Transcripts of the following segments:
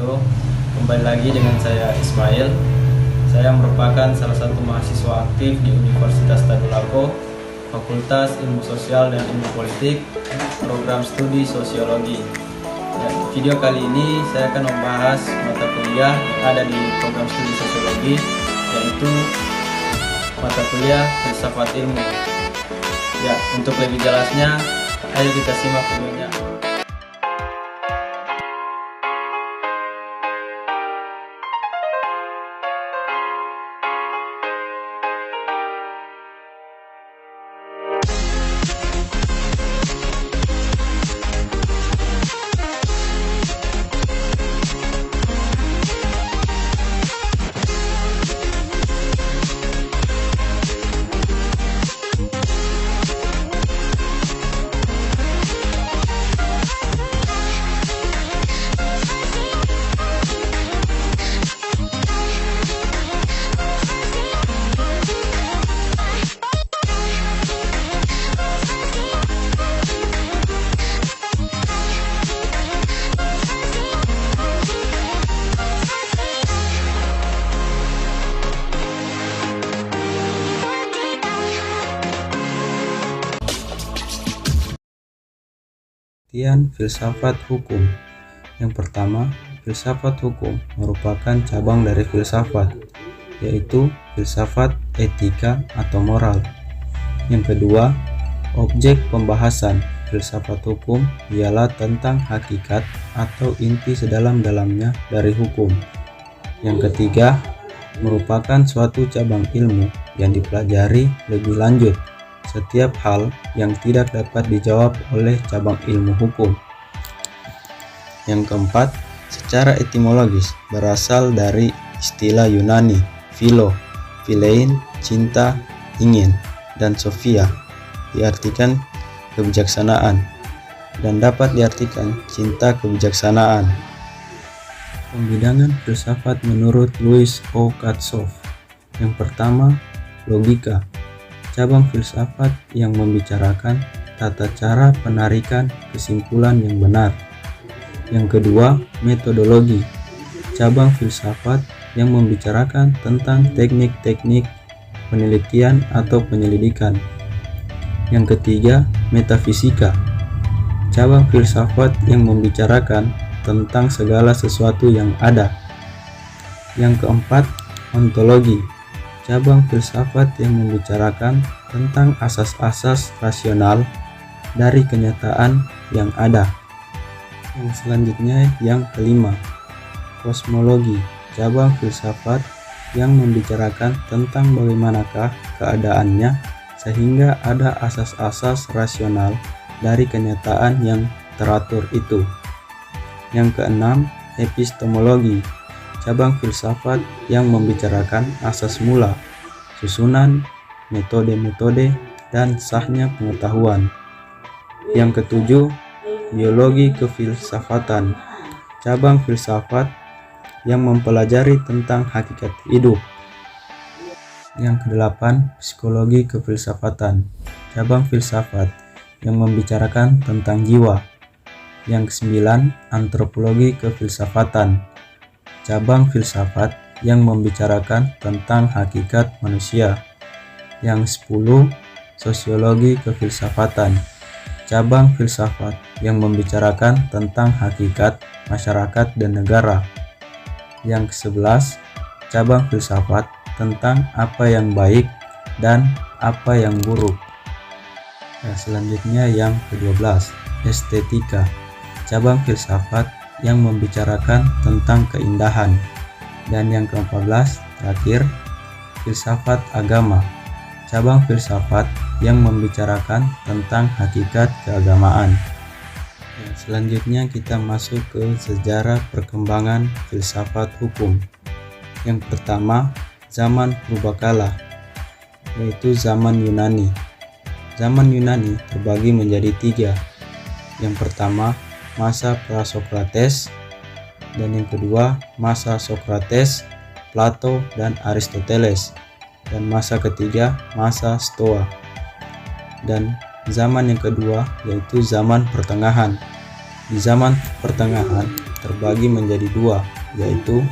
wabarakatuh. Kembali lagi dengan saya Ismail. Saya merupakan salah satu mahasiswa aktif di Universitas Tadulako, Fakultas Ilmu Sosial dan Ilmu Politik, program studi Sosiologi. Video kali ini saya akan membahas mata kuliah yang ada di program studi Sosiologi, yaitu mata kuliah Filsafat Ilmu. Untuk lebih jelasnya, ayo kita simak videonya. Pengertian filsafat hukum. Yang pertama, filsafat hukum merupakan cabang dari filsafat, yaitu filsafat etika atau moral. Yang kedua, objek pembahasan filsafat hukum ialah tentang hakikat atau inti sedalam-dalamnya dari hukum. Yang ketiga, merupakan suatu cabang ilmu yang dipelajari lebih lanjut setiap hal yang tidak dapat dijawab oleh cabang ilmu hukum. Yang keempat, secara etimologis berasal dari istilah Yunani philo, philein, cinta, ingin, dan sophia, diartikan kebijaksanaan, dan dapat diartikan cinta kebijaksanaan. Pembidangan filsafat menurut Louis O. Katsoff. Yang pertama, logika. Cabang filsafat yang membicarakan tata cara penarikan kesimpulan yang benar. Yang kedua, metodologi. Cabang filsafat yang membicarakan tentang teknik-teknik penelitian atau penyelidikan. Yang ketiga, metafisika. Cabang filsafat yang membicarakan tentang segala sesuatu yang ada. Yang keempat, ontologi. Cabang filsafat yang membicarakan tentang asas-asas rasional dari kenyataan yang ada. Yang selanjutnya yang kelima, kosmologi. Cabang filsafat yang membicarakan tentang bagaimanakah keadaannya sehingga ada asas-asas rasional dari kenyataan yang teratur itu. Yang keenam, epistemologi. Cabang filsafat yang membicarakan asas mula, susunan, metode-metode, dan sahnya pengetahuan. Yang ketujuh, biologi kefilsafatan. Cabang filsafat yang mempelajari tentang hakikat hidup. Yang kedelapan, psikologi kefilsafatan. Cabang filsafat yang membicarakan tentang jiwa. Yang kesembilan, antropologi kefilsafatan. Cabang filsafat yang membicarakan tentang hakikat manusia. Yang 10, sosiologi kefilsafatan. Cabang filsafat yang membicarakan tentang hakikat masyarakat dan negara. Yang ke-11, cabang filsafat tentang apa yang baik dan apa yang buruk. Selanjutnya yang ke-12, estetika. Cabang filsafat yang membicarakan tentang keindahan. Dan yang ke-14 terakhir, filsafat agama. Cabang filsafat yang membicarakan tentang hakikat keagamaan. Selanjutnya kita masuk ke sejarah perkembangan filsafat hukum. Yang pertama, zaman purbakala, yaitu zaman Yunani. Zaman Yunani terbagi menjadi 3. Yang pertama, masa Prasokrates, dan yang kedua masa Sokrates, Plato, dan Aristoteles, dan masa ketiga masa Stoa. Dan zaman yang kedua yaitu zaman pertengahan. Di zaman pertengahan terbagi menjadi 2, yaitu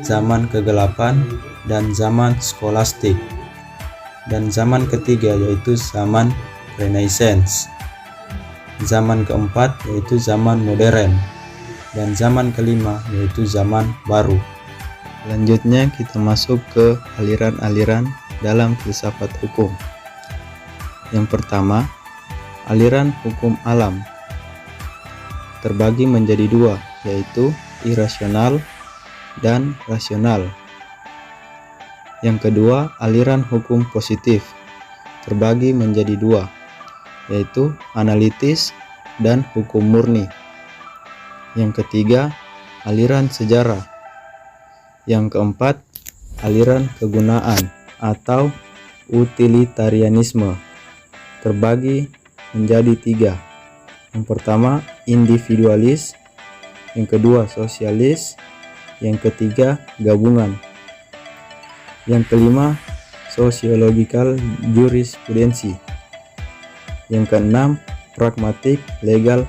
zaman kegelapan dan zaman skolastik. Dan zaman ketiga yaitu zaman Renaissance. Zaman keempat yaitu zaman modern. Dan zaman kelima yaitu zaman baru. Selanjutnya kita masuk ke aliran-aliran dalam filsafat hukum. Yang pertama, aliran hukum alam terbagi menjadi dua, yaitu irasional dan rasional. Yang kedua, aliran hukum positif terbagi menjadi dua, yaitu analitis dan hukum murni. Yang ketiga, aliran sejarah. Yang keempat, aliran kegunaan atau utilitarianisme terbagi menjadi tiga. Yang pertama, individualis. Yang kedua, sosialis. Yang ketiga, gabungan. Yang kelima, sociological jurisprudensi. Yang keenam, pragmatic legal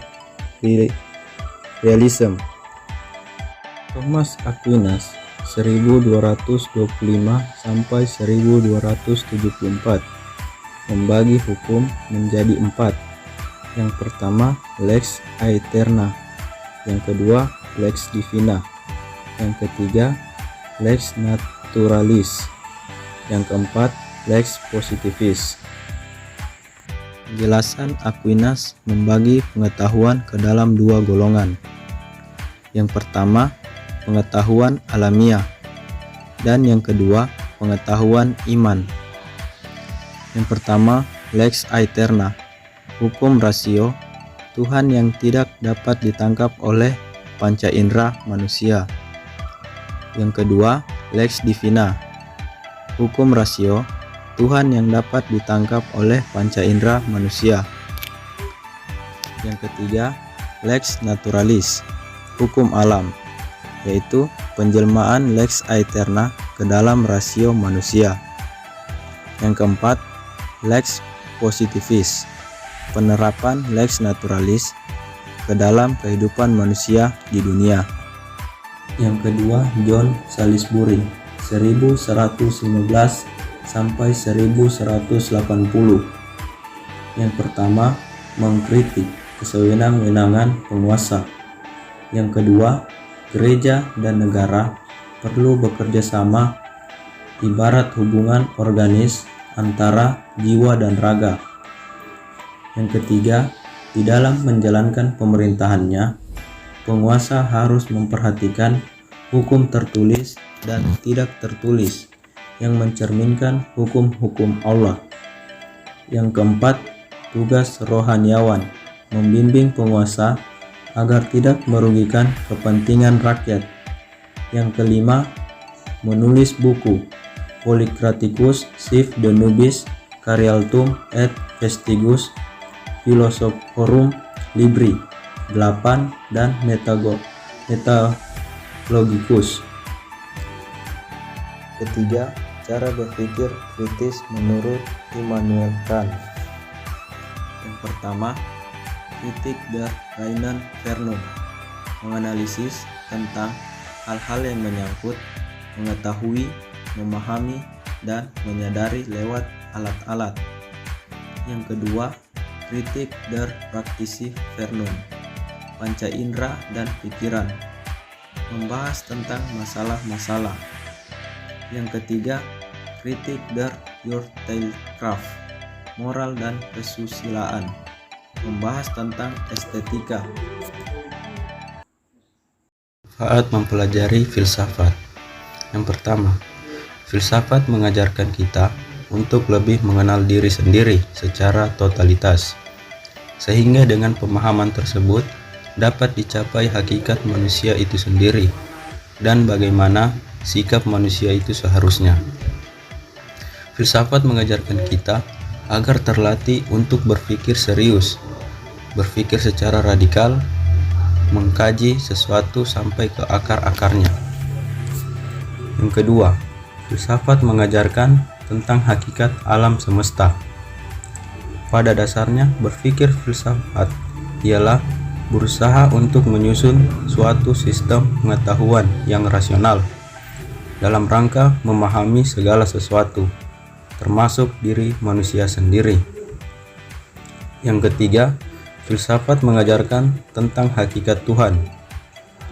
realism. Thomas Aquinas 1225 sampai 1274 membagi hukum menjadi empat. Yang pertama, lex aeterna. Yang kedua, lex divina. Yang ketiga, lex naturalis. Yang keempat, lex positivis. Penjelasan Aquinas membagi pengetahuan ke dalam dua golongan. Yang pertama, pengetahuan alamiah, dan yang kedua, pengetahuan iman. Yang pertama, lex aeterna, hukum rasio, Tuhan yang tidak dapat ditangkap oleh panca indera manusia. Yang kedua, lex divina, hukum rasio, Tuhan yang dapat ditangkap oleh panca indera manusia. Yang ketiga, lex naturalis, hukum alam, yaitu penjelmaan lex aeterna ke dalam rasio manusia. Yang keempat, lex positivis, penerapan lex naturalis ke dalam kehidupan manusia di dunia. Yang kedua, John Salisbury 1115 sampai 1180. Yang pertama, mengkritik kesewenang-wenangan penguasa. Yang kedua, gereja dan negara perlu bekerja sama ibarat hubungan organis antara jiwa dan raga. Yang ketiga, di dalam menjalankan pemerintahannya, penguasa harus memperhatikan hukum tertulis dan tidak tertulis yang mencerminkan hukum-hukum Allah. Yang keempat, tugas rohaniawan membimbing penguasa agar tidak merugikan kepentingan rakyat. Yang kelima, menulis buku Polycraticus Sive de Nubis Carialtum et Vestigus Philosophorum Libri 8 dan Metalogicus. Ketiga, cara berpikir kritis menurut Immanuel Kant. Yang pertama, kritik der reinen Vernunft, menganalisis tentang hal-hal yang menyangkut mengetahui, memahami, dan menyadari lewat alat-alat. Yang kedua, kritik der praktisi Vernunft, panca indera dan pikiran, membahas tentang masalah-masalah. Yang ketiga, kritik der Urteilskraft, moral dan kesusilaan, membahas tentang estetika. Manfaat mempelajari filsafat. Yang pertama, filsafat mengajarkan kita untuk lebih mengenal diri sendiri secara totalitas, sehingga dengan pemahaman tersebut dapat dicapai hakikat manusia itu sendiri dan bagaimana sikap manusia itu seharusnya. Filsafat mengajarkan kita agar terlatih untuk berpikir serius, berpikir secara radikal, mengkaji sesuatu sampai ke akar-akarnya. Yang kedua, filsafat mengajarkan tentang hakikat alam semesta. Pada dasarnya, berpikir filsafat ialah berusaha untuk menyusun suatu sistem pengetahuan yang rasional dalam rangka memahami segala sesuatu, termasuk diri manusia sendiri. Yang ketiga, filsafat mengajarkan tentang hakikat Tuhan.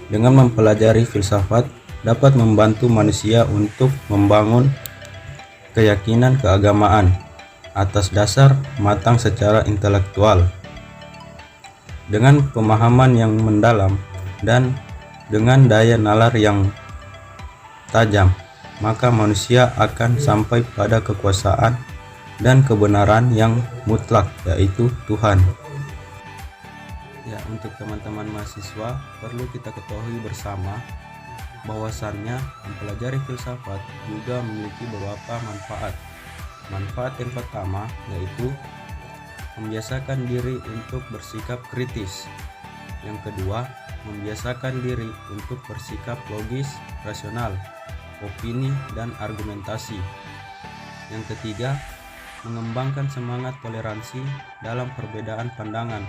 Dengan mempelajari filsafat dapat membantu manusia untuk membangun keyakinan keagamaan atas dasar matang secara intelektual. Dengan pemahaman yang mendalam dan dengan daya nalar yang tajam, maka manusia akan sampai pada kekuasaan dan kebenaran yang mutlak, yaitu Tuhan. Ya, untuk teman-teman mahasiswa, perlu kita ketahui bersama bahwasannya mempelajari filsafat juga memiliki beberapa manfaat. Manfaat yang pertama yaitu membiasakan diri untuk bersikap kritis. Yang kedua, membiasakan diri untuk bersikap logis, rasional, opini, dan argumentasi. Yang ketiga, mengembangkan semangat toleransi dalam perbedaan pandangan,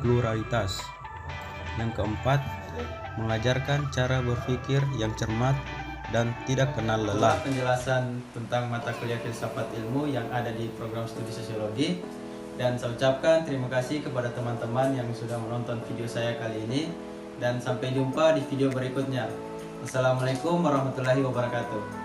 pluralitas. Yang keempat, mengajarkan cara berpikir yang cermat dan tidak kenal lelah. Penjelasan tentang mata kuliah filsafat ilmu yang ada di program studi sosiologi. Dan saya ucapkan terima kasih kepada teman-teman yang sudah menonton video saya kali ini. Dan sampai jumpa di video berikutnya. Assalamualaikum warahmatullahi wabarakatuh.